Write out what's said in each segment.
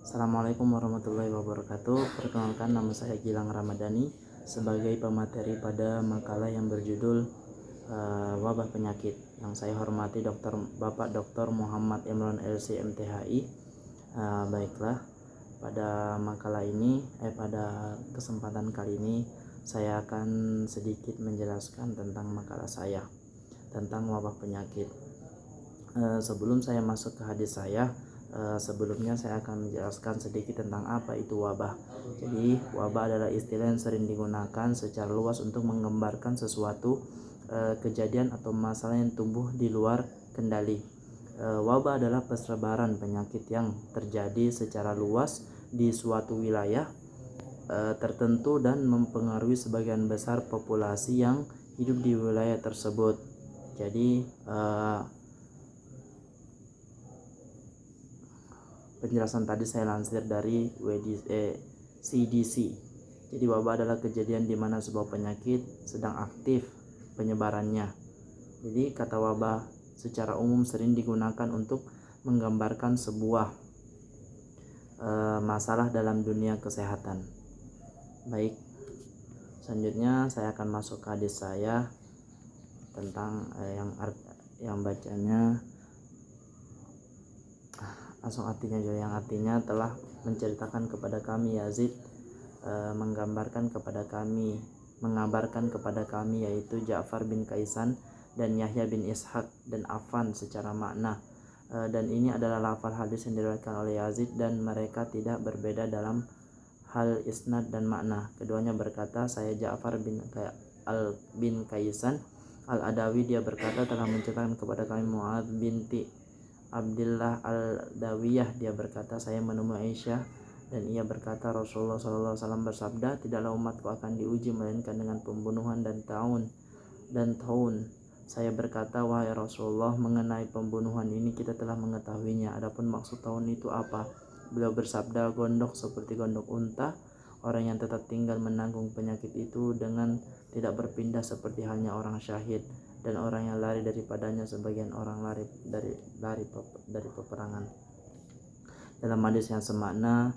Assalamualaikum warahmatullahi wabarakatuh. Perkenalkan, nama saya Gilang Ramadhani sebagai pemateri pada makalah yang berjudul wabah penyakit. Yang saya hormati Bapak Dr. Muhammad Imran LC MTHI. Baiklah, pada makalah ini pada kesempatan kali ini saya akan sedikit menjelaskan tentang makalah saya tentang wabah penyakit. Sebelum saya masuk ke hadis saya, sebelumnya saya akan menjelaskan sedikit tentang apa itu wabah. Jadi, wabah adalah istilah yang sering digunakan secara luas untuk menggambarkan sesuatu kejadian atau masalah yang tumbuh di luar kendali. Wabah adalah persebaran penyakit yang terjadi secara luas di suatu wilayah tertentu dan mempengaruhi sebagian besar populasi yang hidup di wilayah tersebut. Jadi, penjelasan tadi saya lansir dari CDC. Jadi, wabah adalah kejadian di mana sebuah penyakit sedang aktif penyebarannya. Jadi, kata wabah secara umum sering digunakan untuk menggambarkan sebuah masalah dalam dunia kesehatan. Baik, selanjutnya saya akan masuk ke hadis saya tentang yang bacanya langsung artinya juga, yang artinya telah menceritakan kepada kami Yazid, mengabarkan kepada kami yaitu Ja'far bin Kaisan dan Yahya bin Ishaq dan Affan secara makna, dan ini adalah lafal hadis yang diriwayatkan oleh Yazid dan mereka tidak berbeda dalam hal isnad dan makna. Keduanya berkata, saya Ja'far bin Kaisan al-Adawi, dia berkata telah menceritakan kepada kami Mu'ad binti Abdullah al-Dawiyah, dia berkata saya menemui Aisyah dan ia berkata Rasulullah SAW bersabda, tidaklah umatku akan diuji melainkan dengan pembunuhan dan taun. Saya berkata, wahai Rasulullah, mengenai pembunuhan ini kita telah mengetahuinya, adapun maksud taun itu apa? Beliau bersabda, gondok seperti gondok unta, orang yang tetap tinggal menanggung penyakit itu dengan tidak berpindah seperti halnya orang syahid, dan orang yang lari daripadanya sebagian orang lari dari peperangan. Dalam hadis yang semakna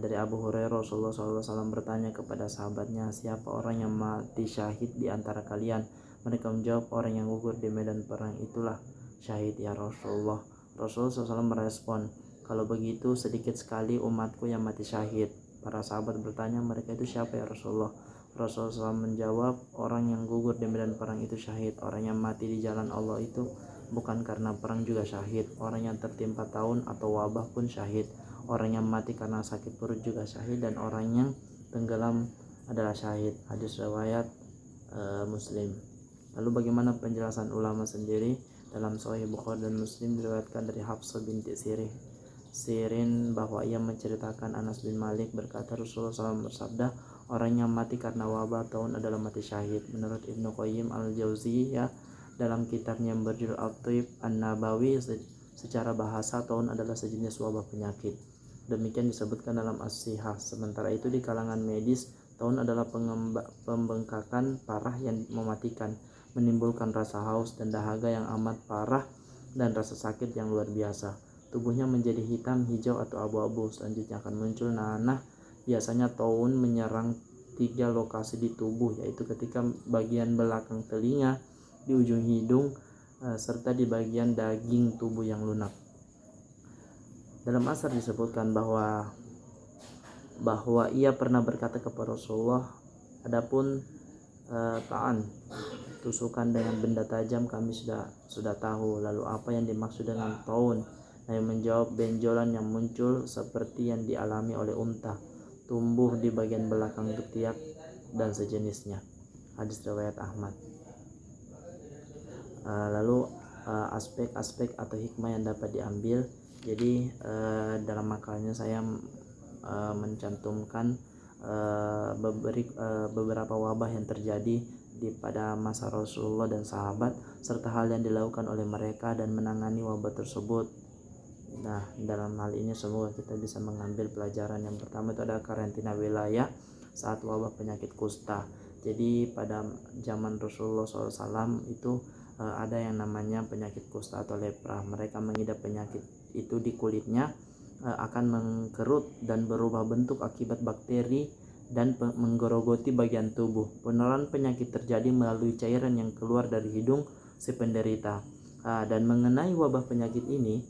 dari Abu Hurairah, Rasulullah SAW bertanya kepada sahabatnya, siapa orang yang mati syahid di antara kalian? Mereka menjawab, orang yang gugur di medan perang itulah syahid ya Rasulullah. Rasulullah SAW merespon, kalau begitu sedikit sekali umatku yang mati syahid. Para sahabat bertanya, mereka itu siapa ya Rasulullah? Rasulullah SAW menjawab, orang yang gugur di medan perang itu syahid. Orang yang mati di jalan Allah itu bukan karena perang juga syahid. Orang yang tertimpa taun atau wabah pun syahid. Orang yang mati karena sakit perut juga syahid, dan orang yang tenggelam adalah syahid. Hadis riwayat Muslim. Lalu bagaimana penjelasan ulama sendiri? Dalam Sahih Bukhari dan Muslim diriwayatkan dari Hafsah binti Sirin bahwa ia menceritakan Anas bin Malik berkata Rasulullah SAW bersabda, orang yang mati karena wabah taun adalah mati syahid. Menurut Ibnu Qayyim al-Jauziyah dalam kitabnya yang berjudul At-Tib An-Nabawi, secara bahasa taun adalah sejenis wabah penyakit. Demikian disebutkan dalam As-Sihah. Sementara itu di kalangan medis, taun adalah pembengkakan parah yang mematikan, menimbulkan rasa haus dan dahaga yang amat parah dan rasa sakit yang luar biasa. Tubuhnya menjadi hitam, hijau atau abu-abu. Selanjutnya akan muncul nanah. Biasanya taun menyerang 3 lokasi di tubuh, yaitu ketika bagian belakang telinga, di ujung hidung, serta di bagian daging tubuh yang lunak. Dalam asar disebutkan bahwa ia pernah berkata kepada Rasulullah, adapun ta'an, tusukan dengan benda tajam, kami sudah tahu. Lalu apa yang dimaksud dengan taun? Nabi menjawab, benjolan yang muncul seperti yang dialami oleh unta, tumbuh di bagian belakang ketiak dan sejenisnya. Hadis riwayat Ahmad. Lalu aspek-aspek atau hikmah yang dapat diambil. Jadi dalam makalahnya saya mencantumkan beberapa wabah yang terjadi pada masa Rasulullah dan sahabat, serta hal yang dilakukan oleh mereka dan menangani wabah tersebut. Nah, dalam hal ini semoga kita bisa mengambil pelajaran. Yang pertama itu ada karantina wilayah saat wabah penyakit kusta. Jadi pada zaman Rasulullah SAW itu ada yang namanya penyakit kusta atau lepra. Mereka mengidap penyakit itu di kulitnya akan mengkerut dan berubah bentuk akibat bakteri dan menggerogoti bagian tubuh. Penularan penyakit terjadi melalui cairan yang keluar dari hidung si penderita. Dan mengenai wabah penyakit ini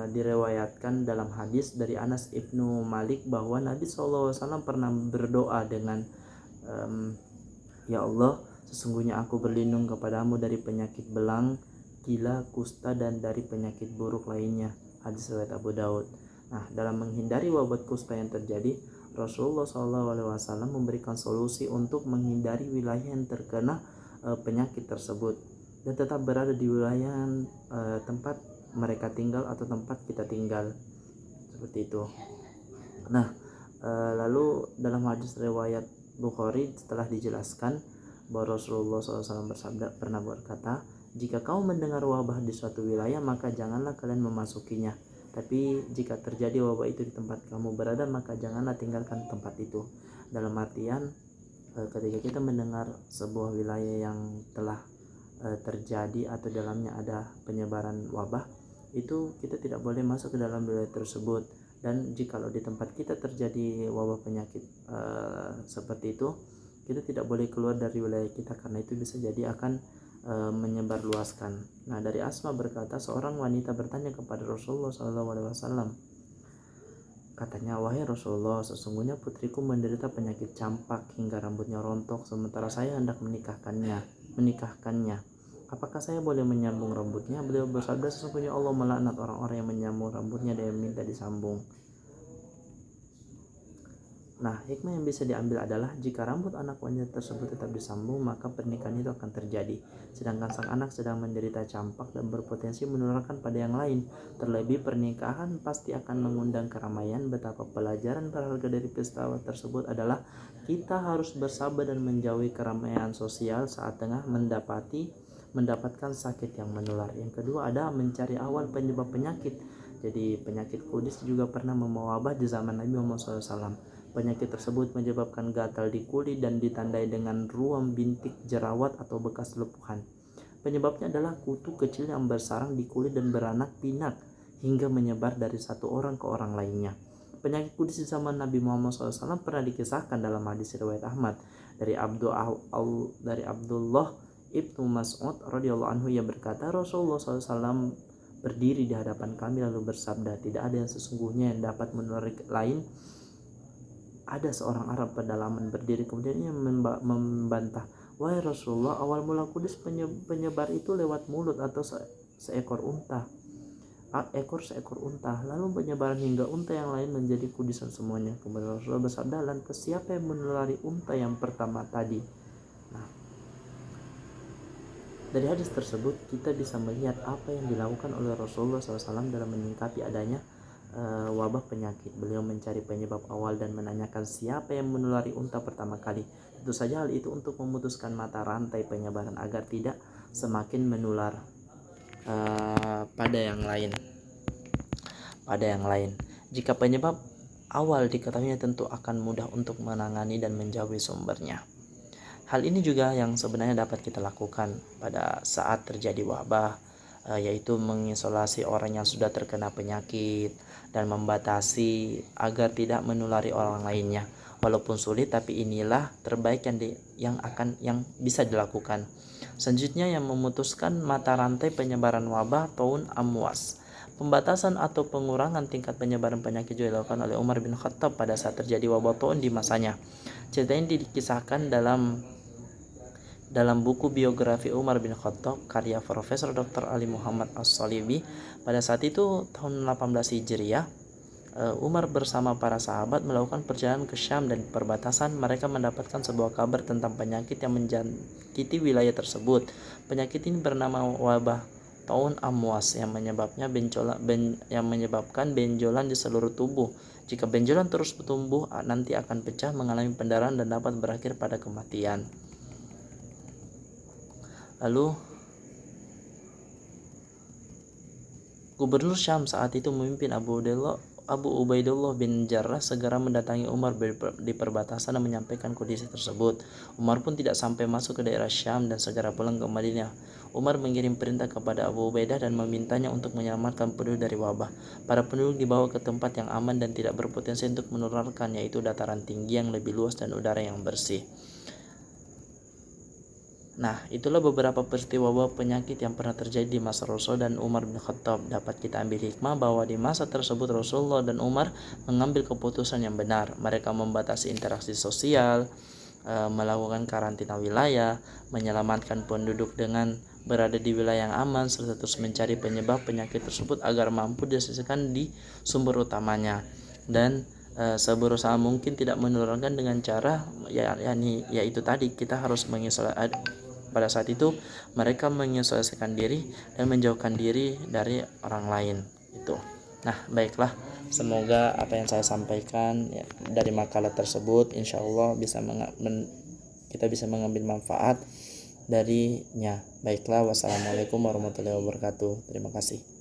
direwayatkan dalam hadis dari Anas ibnu Malik bahwa Nabi SAW pernah berdoa dengan ya Allah, sesungguhnya aku berlindung kepadamu dari penyakit belang, gila, kusta, dan dari penyakit buruk lainnya. Hadis riwayat Abu Daud. Nah, dalam menghindari wabah kusta yang terjadi, Rasulullah SAW memberikan solusi untuk menghindari wilayah yang terkena penyakit tersebut dan tetap berada di wilayah tempat mereka tinggal atau tempat kita tinggal, seperti itu. Nah, lalu dalam hadis riwayat Bukhari setelah dijelaskan bahwa Rasulullah SAW pernah berkata, jika kau mendengar wabah di suatu wilayah maka janganlah kalian memasukinya, tapi jika terjadi wabah itu di tempat kamu berada maka janganlah tinggalkan tempat itu. Dalam artian ketika kita mendengar sebuah wilayah yang telah terjadi atau dalamnya ada penyebaran wabah, itu kita tidak boleh masuk ke dalam wilayah tersebut. Dan jikalau di tempat kita terjadi wabah penyakit seperti itu, kita tidak boleh keluar dari wilayah kita karena itu bisa jadi akan menyebarluaskan. Nah, dari Asma berkata, seorang wanita bertanya kepada Rasulullah SAW. Katanya, wahai Rasulullah, sesungguhnya putriku menderita penyakit campak hingga rambutnya rontok sementara saya hendak menikahkannya. Apakah saya boleh menyambung rambutnya? Beliau bersabda, sesungguhnya Allah melaknat orang-orang yang menyambung rambutnya dan yang minta disambung. Nah, hikmah yang bisa diambil adalah jika rambut anak wanita tersebut tetap disambung, maka pernikahan itu akan terjadi. Sedangkan sang anak sedang menderita campak dan berpotensi menularkan pada yang lain. Terlebih pernikahan pasti akan mengundang keramaian. Betapa pelajaran berharga dari peristiwa tersebut adalah kita harus bersabar dan menjauhi keramaian sosial saat tengah mendapatkan sakit yang menular. Yang kedua ada mencari awal penyebab penyakit. Jadi penyakit kudis juga pernah membawa wabah di zaman Nabi Muhammad SAW. Penyakit tersebut menyebabkan gatal di kulit dan ditandai dengan ruam bintik, jerawat atau bekas lepuhan. Penyebabnya adalah kutu kecil yang bersarang di kulit dan beranak pinak hingga menyebar dari satu orang ke orang lainnya. Penyakit kudis di zaman Nabi Muhammad SAW pernah dikisahkan dalam hadis riwayat Ahmad dari Abdullah ibnu Mas'ud radhiyallahu anhu yang berkata, Rasulullah SAW berdiri di hadapan kami lalu bersabda, tidak ada yang sesungguhnya yang dapat menulari lain. Ada seorang Arab pedalaman berdiri kemudian ia membantah, wahai Rasulullah, awal mula kudis penyebar itu lewat mulut atau seekor unta, lalu penyebaran hingga unta yang lain menjadi kudisan semuanya. Kemudian Rasulullah bersabda, lantas siapa yang menulari unta yang pertama tadi? Nah, dari hadis tersebut kita bisa melihat apa yang dilakukan oleh Rasulullah SAW dalam menyikapi adanya wabah penyakit. Beliau mencari penyebab awal dan menanyakan siapa yang menulari unta pertama kali. Tentu saja hal itu untuk memutuskan mata rantai penyebaran agar tidak semakin menular pada yang lain. Jika penyebab awal diketahui tentu akan mudah untuk menangani dan menjauhi sumbernya. Hal ini juga yang sebenarnya dapat kita lakukan pada saat terjadi wabah, yaitu mengisolasi orang yang sudah terkena penyakit dan membatasi agar tidak menulari orang lainnya. Walaupun sulit, tapi inilah terbaik yang bisa dilakukan. Selanjutnya yang memutuskan mata rantai penyebaran wabah taun amwas. Pembatasan atau pengurangan tingkat penyebaran penyakit juga dilakukan oleh Umar bin Khattab pada saat terjadi wabah taun di masanya. Cerita ini dikisahkan dalam buku biografi Umar bin Khattab karya Profesor Dr. Ali Muhammad As-Salibi. Pada saat itu tahun 18 Hijriah, Umar bersama para sahabat melakukan perjalanan ke Syam dan di perbatasan mereka mendapatkan sebuah kabar tentang penyakit yang menjangkiti wilayah tersebut. Penyakit ini bernama wabah taun amwas yang menyebabkan benjolan di seluruh tubuh. Jika benjolan terus bertumbuh, nanti akan pecah, mengalami pendarahan dan dapat berakhir pada kematian. Lalu Gubernur Syam saat itu memimpin Abu Ubaidullah bin Jarrah segera mendatangi Umar di perbatasan dan menyampaikan kondisi tersebut. Umar pun tidak sampai masuk ke daerah Syam dan segera pulang ke Madinah. Umar mengirim perintah kepada Abu Ubaidah dan memintanya untuk menyelamatkan penduduk dari wabah. Para penduduk dibawa ke tempat yang aman dan tidak berpotensi untuk menularkan, yaitu dataran tinggi yang lebih luas dan udara yang bersih. Nah, itulah beberapa peristiwa wabah penyakit yang pernah terjadi di masa Rasul dan Umar bin Khattab. Dapat kita ambil hikmah bahwa di masa tersebut Rasulullah dan Umar mengambil keputusan yang benar. Mereka membatasi interaksi sosial, melakukan karantina wilayah, menyelamatkan penduduk dengan berada di wilayah yang aman, serta terus mencari penyebab penyakit tersebut agar mampu diselesaikan di sumber utamanya. Dan seberusaha mungkin tidak menularkan dengan cara yaitu tadi kita harus mengisolasi. Pada saat itu mereka menyesuaikan diri dan menjauhkan diri dari orang lain itu. Nah, baiklah, semoga apa yang saya sampaikan dari makalah tersebut insya Allah kita bisa mengambil manfaat darinya. Baiklah, wassalamualaikum warahmatullahi wabarakatuh. Terima kasih.